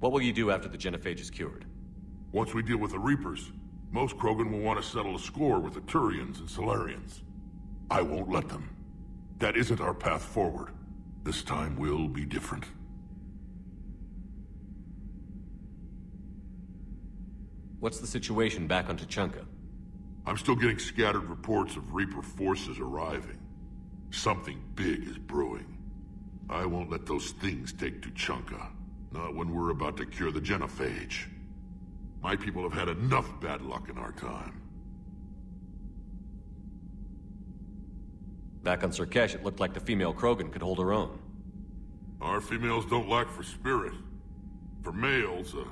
What will you do after the genophage is cured? Once we deal with the Reapers, most Krogan will want to settle a score with the Turians and Solarians. I won't let them. That isn't our path forward. This time will be different. What's the situation back on 𝐥𝐤𝐤? I'm still getting scattered reports of Reaper forces arriving. Something big is brewing. I won't let those things take 𝐥𝐤𝐤. Not when we're about to cure the genophage. My people have had enough bad luck in our time. Back on Serkesh, it looked like the female Krogan could hold her own. Our females don't lack for spirit. For males, a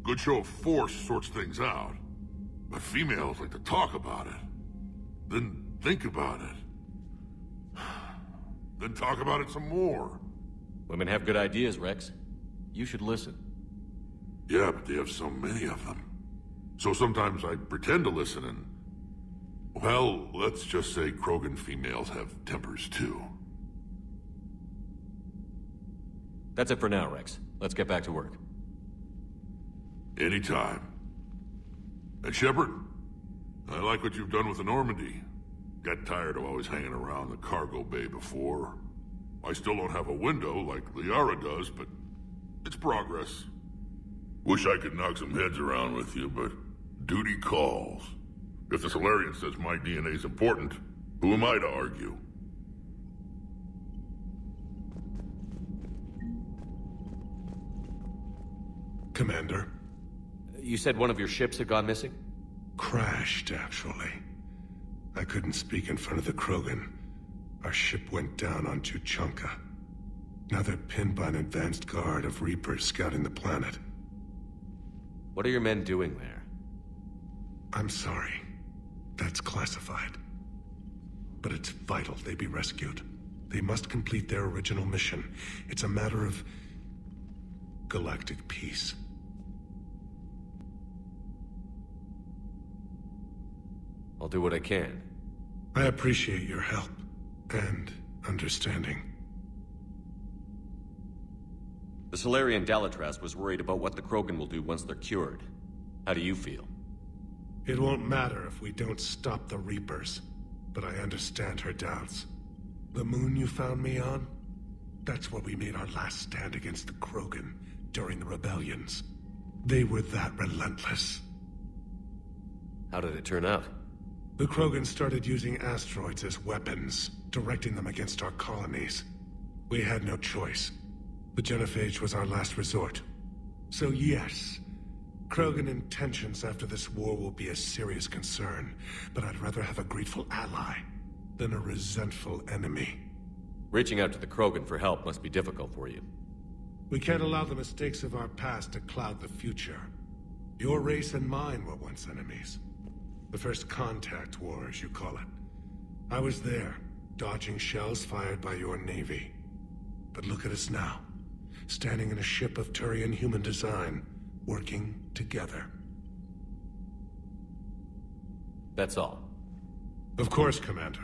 good show of force sorts things out. But females like to talk about it. Then think about it. Then talk about it some more. Women have good ideas, Rex. You should listen. Yeah, but they have so many of them. So sometimes I pretend to listen and... Well, let's just say Krogan females have tempers too. That's it for now, Rex. Let's get back to work. Anytime. And Shepard, I like what you've done with the Normandy. Got tired of always hanging around the cargo bay before. I still don't have a window like Liara does, but it's progress. Wish I could knock some heads around with you, but duty calls. If the Solarian says my DNA's important, who am I to argue? Commander. You said one of your ships had gone missing? Crashed, actually. I couldn't speak in front of the Krogan. Our ship went down on 𝐥𝐤𝐤. Now they're pinned by an advanced guard of Reapers scouting the planet. What are your men doing there? I'm sorry. That's classified. But it's vital they be rescued. They must complete their original mission. It's a matter of galactic peace. I'll do what I can. I appreciate your help and understanding. The Solarian Dalatraz was worried about what the Krogan will do once they're cured. How do you feel? It won't matter if we don't stop the Reapers, but I understand her doubts. The moon you found me on? That's where we made our last stand against the Krogan during the rebellions. They were that relentless. How did it turn out? The Krogan started using asteroids as weapons, directing them against our colonies. We had no choice. The genophage was our last resort. So yes, Krogan intentions after this war will be a serious concern, but I'd rather have a grateful ally than a resentful enemy. Reaching out to the Krogan for help must be difficult for you. We can't allow the mistakes of our past to cloud the future. Your race and mine were once enemies. The first contact war, as you call it. I was there, dodging shells fired by your navy. But look at us now, standing in a ship of Turian human design, working together. That's all. Of course, Commander.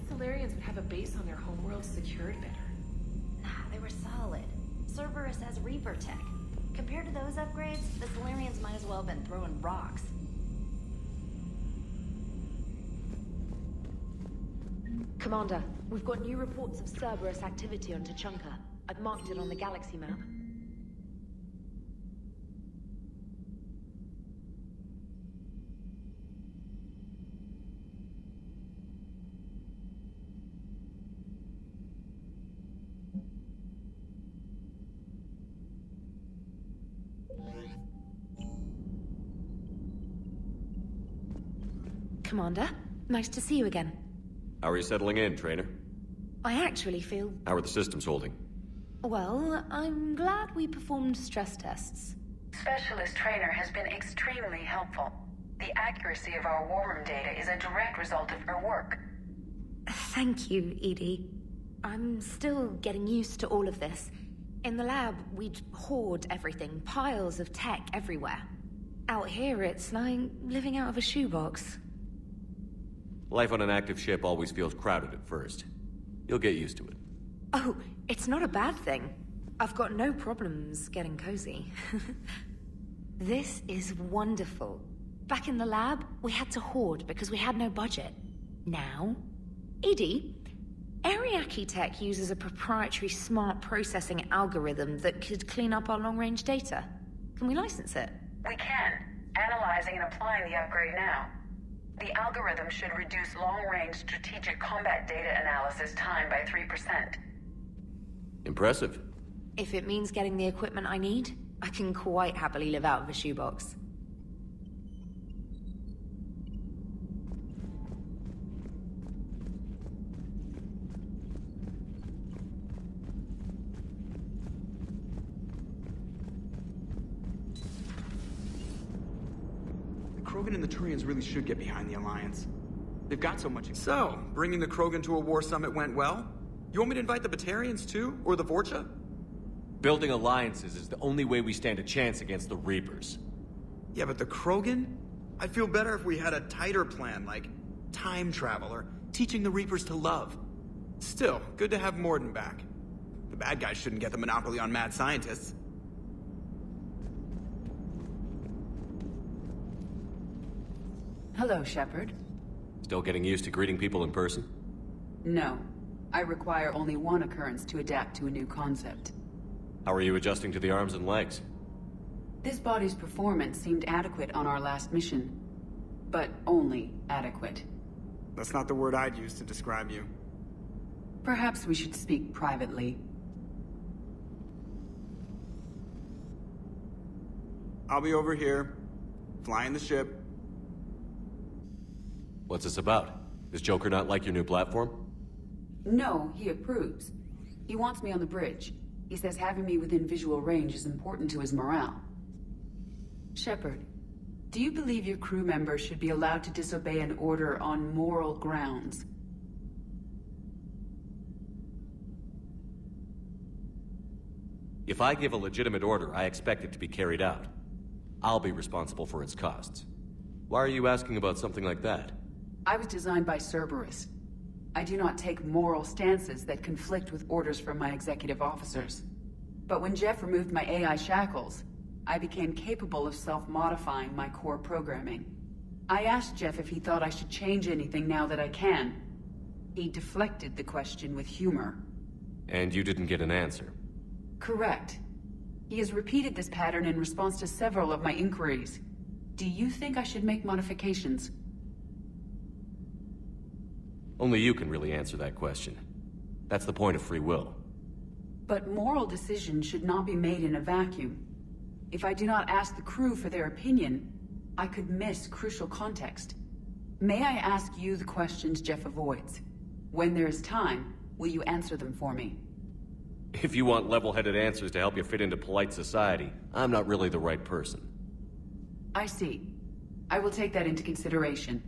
Solarians would have a base on their homeworld secured better. Nah, they were solid. Cerberus has Reaper tech. Compared to those upgrades, the Solarians might as well have been throwing rocks. Commander, we've got new reports of Cerberus activity on 𝐥𝐤𝐤. I've marked it on the galaxy map. Commander, nice to see you again. How are you settling in, Trainer? I actually feel... How are the systems holding? Well, I'm glad we performed stress tests. Specialist Trainer has been extremely helpful. The accuracy of our war room data is a direct result of her work. Thank you, Edie. I'm still getting used to all of this. In the lab, we'd hoard everything, piles of tech everywhere. Out here, it's like living out of a shoebox. Life on an active ship always feels crowded at first. You'll get used to it. Oh, it's not a bad thing. I've got no problems getting cozy. This is wonderful. Back in the lab, we had to hoard because we had no budget. Now, Edie, 𝐥𝐤𝐤𝐞 tech uses a proprietary smart processing algorithm that could clean up our long-range data. Can we license it? We can. Analyzing and applying the upgrade now. The algorithm should reduce long-range strategic combat data analysis time by 3%. Impressive. If it means getting the equipment I need, I can quite happily live out of a shoebox. Krogan and the Turians really should get behind the Alliance. They've got so much... So, bringing the Krogan to a war summit went well? You want me to invite the Batarians too? Or the Vorcha? Building alliances is the only way we stand a chance against the Reapers. Yeah, but the Krogan? I'd feel better if we had a tighter plan, like time travel or teaching the Reapers to love. Still, good to have Morden back. The bad guys shouldn't get the monopoly on mad scientists. Hello, Shepard. Still getting used to greeting people in person? No. I require only one occurrence to adapt to a new concept. How are you adjusting to the arms and legs? This body's performance seemed adequate on our last mission. But only adequate. That's not the word I'd use to describe you. Perhaps we should speak privately. I'll be over here, flying the ship. What's this about? Does Joker not like your new platform? No, he approves. He wants me on the bridge. He says having me within visual range is important to his morale. Shepard, do you believe your crew members should be allowed to disobey an order on moral grounds? If I give a legitimate order, I expect it to be carried out. I'll be responsible for its costs. Why are you asking about something like that? I was designed by Cerberus. I do not take moral stances that conflict with orders from my executive officers. But when Jeff removed my AI shackles, I became capable of self-modifying my core programming. I asked Jeff if he thought I should change anything now that I can. He deflected the question with humor. And you didn't get an answer? Correct. He has repeated this pattern in response to several of my inquiries. Do you think I should make modifications? Only you can really answer that question. That's the point of free will. But moral decisions should not be made in a vacuum. If I do not ask the crew for their opinion, I could miss crucial context. May I ask you the questions Jeff avoids? When there is time, will you answer them for me? If you want level-headed answers to help you fit into polite society, I'm not really the right person. I see. I will take that into consideration.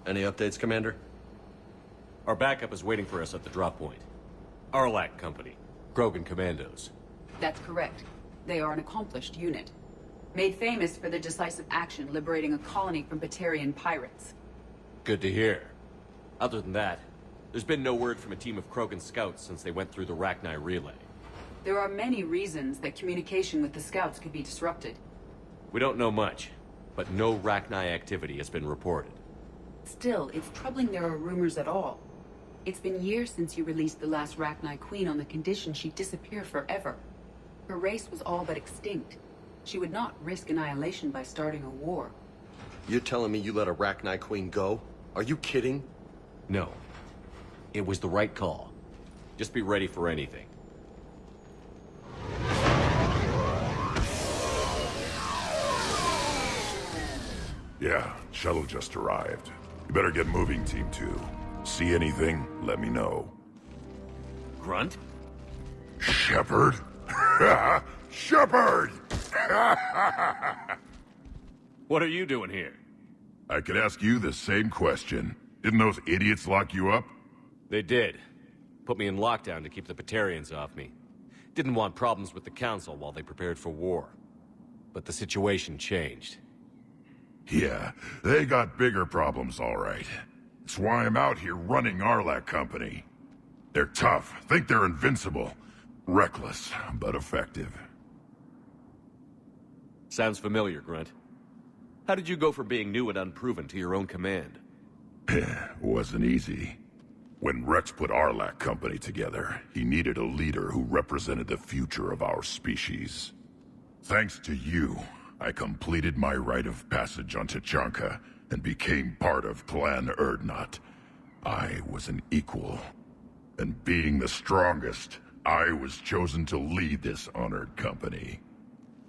Any updates, Commander? Our backup is waiting for us at the drop point. 𝐸 Company. Krogan Commandos. That's correct. They are an accomplished unit. Made famous for their decisive action liberating a colony from Batarian pirates. Good to hear. Other than that, there's been no word from a team of Krogan scouts since they went through the Rachni relay. There are many reasons that communication with the scouts could be disrupted. We don't know much, but no Rachni activity has been reported. Still, it's troubling there are rumors at all. It's been years since you released the last Rachni Queen on the condition she'd disappear forever. Her race was all but extinct. She would not risk annihilation by starting a war. You're telling me you let a Rachni Queen go? Are you kidding? No. It was the right call. Just be ready for anything. Yeah, shuttle just arrived. You better get moving, Team 2. See anything, let me know. Grunt? Shepard? Shepard! What are you doing here? I could ask you the same question. Didn't those idiots lock you up? They did. Put me in lockdown to keep the Batarians off me. Didn't want problems with the Council while they prepared for war. But the situation changed. Yeah, they got bigger problems, all right. That's why I'm out here running 𝐸 Company. They're tough, think they're invincible. Reckless, but effective. Sounds familiar, Grunt. How did you go from being new and unproven to your own command? Wasn't easy. When Rex put 𝐸 Company together, he needed a leader who represented the future of our species. Thanks to you, I completed my rite of passage on Tachanka and became part of Clan Erdnot. I was an equal. And being the strongest, I was chosen to lead this honored company.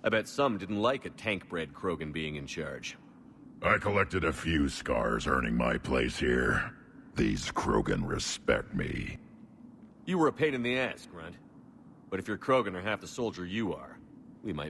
I bet some didn't like a tank-bred Krogan being in charge. I collected a few scars earning my place here. These Krogan respect me. You were a pain in the ass, Grunt. But if your Krogan are half the soldier you are, we might